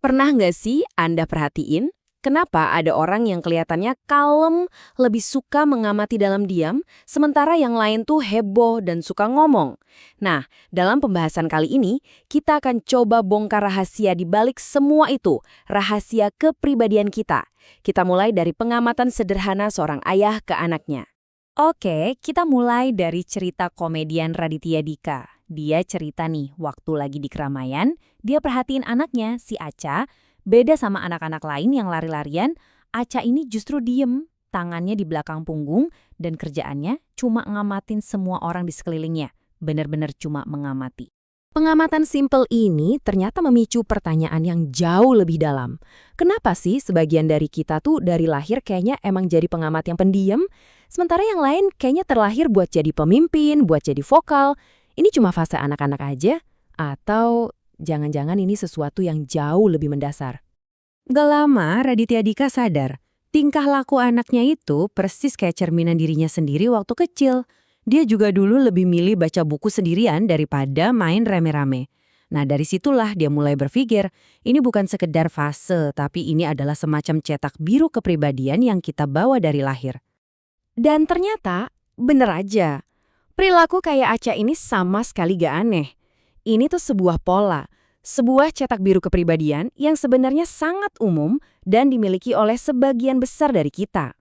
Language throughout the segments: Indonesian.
Pernah nggak sih Anda perhatiin, kenapa ada orang yang kelihatannya kalem, lebih suka mengamati dalam diam, sementara yang lain tuh heboh dan suka ngomong? Nah, dalam pembahasan kali ini, kita akan coba bongkar rahasia di balik semua itu, rahasia kepribadian kita. Kita mulai dari pengamatan sederhana seorang ayah ke anaknya. Oke, kita mulai dari cerita komedian Raditya Dika. Dia cerita nih, waktu lagi di keramaian, dia perhatiin anaknya, si Acha. Beda sama anak-anak lain yang lari-larian, Acha ini justru diem, tangannya di belakang punggung, dan kerjaannya cuma ngamatin semua orang di sekelilingnya. Bener-bener cuma mengamati. Pengamatan simpel ini ternyata memicu pertanyaan yang jauh lebih dalam. Kenapa sih sebagian dari kita tuh dari lahir kayaknya emang jadi pengamat yang pendiam, sementara yang lain kayaknya terlahir buat jadi pemimpin, buat jadi vokal? Ini cuma fase anak-anak aja? Atau jangan-jangan ini sesuatu yang jauh lebih mendasar? Gak lama, Raditya Dika sadar, tingkah laku anaknya itu persis kayak cerminan dirinya sendiri waktu kecil. Dia juga dulu lebih milih baca buku sendirian daripada main rame-rame. Nah, dari situlah dia mulai berpikir, ini bukan sekedar fase, tapi ini adalah semacam cetak biru kepribadian yang kita bawa dari lahir. Dan ternyata, bener aja. Perilaku kayak Aca ini sama sekali gak aneh. Ini tuh sebuah pola, sebuah cetak biru kepribadian yang sebenarnya sangat umum dan dimiliki oleh sebagian besar dari kita.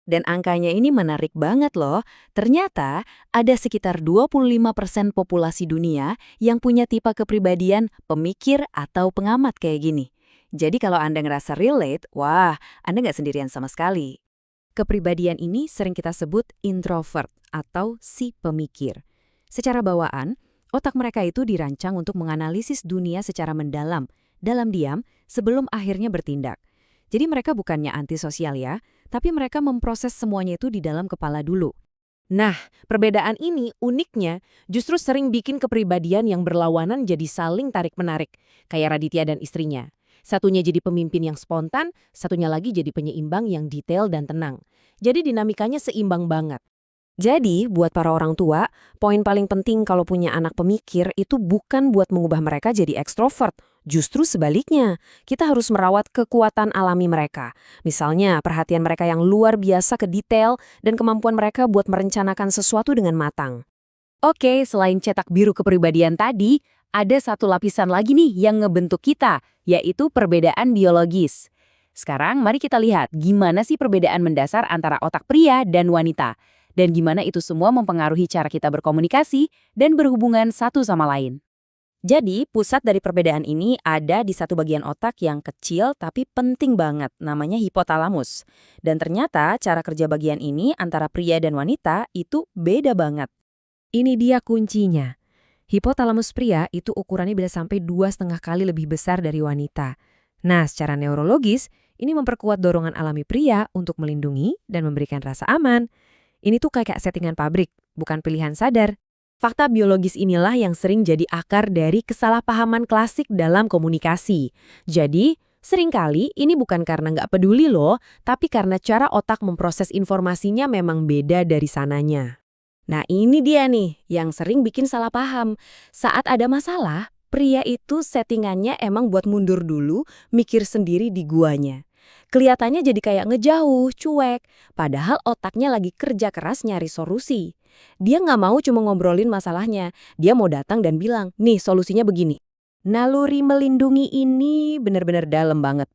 Dan angkanya ini menarik banget loh. Ternyata ada sekitar 25% populasi dunia yang punya tipe kepribadian pemikir atau pengamat kayak gini. Jadi kalau Anda ngerasa relate, wah, Anda nggak sendirian sama sekali. Kepribadian ini sering kita sebut introvert atau si pemikir. Secara bawaan, otak mereka itu dirancang untuk menganalisis dunia secara mendalam, dalam diam, sebelum akhirnya bertindak. Jadi mereka bukannya antisosial ya, tapi mereka memproses semuanya itu di dalam kepala dulu. Nah, perbedaan ini uniknya justru sering bikin kepribadian yang berlawanan jadi saling tarik-menarik, kayak Raditya dan istrinya. Satunya jadi pemimpin yang spontan, satunya lagi jadi penyeimbang yang detail dan tenang. Jadi dinamikanya seimbang banget. Jadi, buat para orang tua, poin paling penting kalau punya anak pemikir itu bukan buat mengubah mereka jadi ekstrovert. Justru sebaliknya, kita harus merawat kekuatan alami mereka. Misalnya, perhatian mereka yang luar biasa ke detail dan kemampuan mereka buat merencanakan sesuatu dengan matang. Oke, selain cetak biru kepribadian tadi, ada satu lapisan lagi nih yang ngebentuk kita, yaitu perbedaan biologis. Sekarang, mari kita lihat gimana sih perbedaan mendasar antara otak pria dan wanita. Dan gimana itu semua mempengaruhi cara kita berkomunikasi dan berhubungan satu sama lain. Jadi, pusat dari perbedaan ini ada di satu bagian otak yang kecil tapi penting banget, namanya hipotalamus. Dan ternyata cara kerja bagian ini antara pria dan wanita itu beda banget. Ini dia kuncinya. Hipotalamus pria itu ukurannya bisa sampai 2,5 kali lebih besar dari wanita. Nah, secara neurologis, ini memperkuat dorongan alami pria untuk melindungi dan memberikan rasa aman. Ini tuh kayak settingan pabrik, bukan pilihan sadar. Fakta biologis inilah yang sering jadi akar dari kesalahpahaman klasik dalam komunikasi. Jadi, seringkali ini bukan karena nggak peduli loh, tapi karena cara otak memproses informasinya memang beda dari sananya. Nah, ini dia nih yang sering bikin salah paham. Saat ada masalah, pria itu settingannya emang buat mundur dulu, mikir sendiri di guanya. Kelihatannya jadi kayak ngejauh, cuek, padahal otaknya lagi kerja keras nyari solusi. Dia nggak mau cuma ngobrolin masalahnya, dia mau datang dan bilang, nih solusinya begini. Naluri melindungi ini benar-benar dalam banget.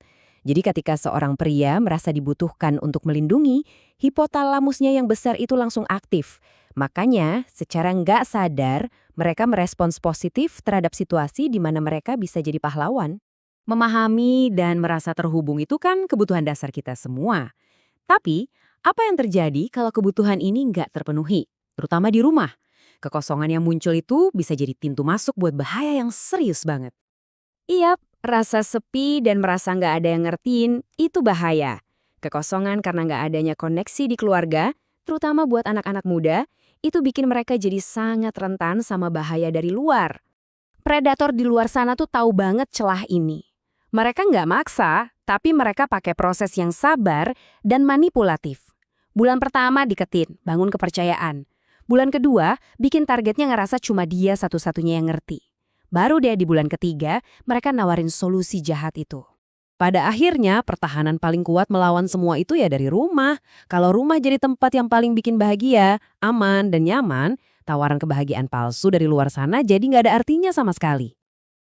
Jadi ketika seorang pria merasa dibutuhkan untuk melindungi, hipotalamusnya yang besar itu langsung aktif. Makanya, secara nggak sadar, mereka merespons positif terhadap situasi di mana mereka bisa jadi pahlawan. Memahami dan merasa terhubung itu kan kebutuhan dasar kita semua. Tapi, apa yang terjadi kalau kebutuhan ini nggak terpenuhi? Terutama di rumah. Kekosongan yang muncul itu bisa jadi pintu masuk buat bahaya yang serius banget. Iya, rasa sepi dan merasa nggak ada yang ngertiin, itu bahaya. Kekosongan karena nggak adanya koneksi di keluarga, terutama buat anak-anak muda, itu bikin mereka jadi sangat rentan sama bahaya dari luar. Predator di luar sana tuh tahu banget celah ini. Mereka nggak maksa, tapi mereka pakai proses yang sabar dan manipulatif. Bulan pertama diketin, bangun kepercayaan. Bulan kedua, bikin targetnya ngerasa cuma dia satu-satunya yang ngerti. Baru deh di bulan ketiga, mereka nawarin solusi jahat itu. Pada akhirnya, pertahanan paling kuat melawan semua itu ya dari rumah. Kalau rumah jadi tempat yang paling bikin bahagia, aman, dan nyaman, tawaran kebahagiaan palsu dari luar sana jadi nggak ada artinya sama sekali.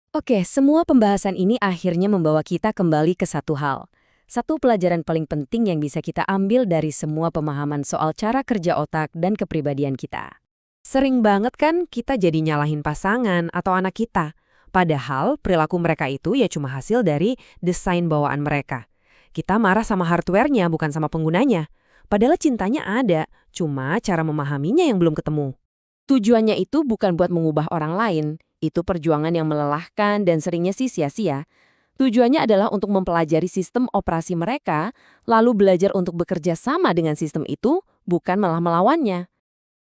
Oke, semua pembahasan ini akhirnya membawa kita kembali ke satu hal. Satu pelajaran paling penting yang bisa kita ambil dari semua pemahaman soal cara kerja otak dan kepribadian kita. Sering banget kan kita jadi nyalahin pasangan atau anak kita. Padahal perilaku mereka itu ya cuma hasil dari desain bawaan mereka. Kita marah sama hardware-nya bukan sama penggunanya. Padahal cintanya ada, cuma cara memahaminya yang belum ketemu. Tujuannya itu bukan buat mengubah orang lain. Itu perjuangan yang melelahkan dan seringnya sih sia-sia. Tujuannya adalah untuk mempelajari sistem operasi mereka, lalu belajar untuk bekerja sama dengan sistem itu, bukan malah melawannya.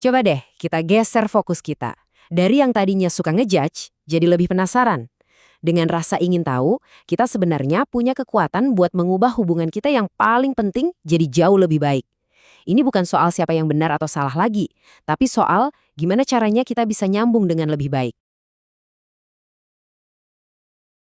Coba deh kita geser fokus kita. Dari yang tadinya suka ngejudge, jadi lebih penasaran. Dengan rasa ingin tahu, kita sebenarnya punya kekuatan buat mengubah hubungan kita yang paling penting jadi jauh lebih baik. Ini bukan soal siapa yang benar atau salah lagi, tapi soal gimana caranya kita bisa nyambung dengan lebih baik.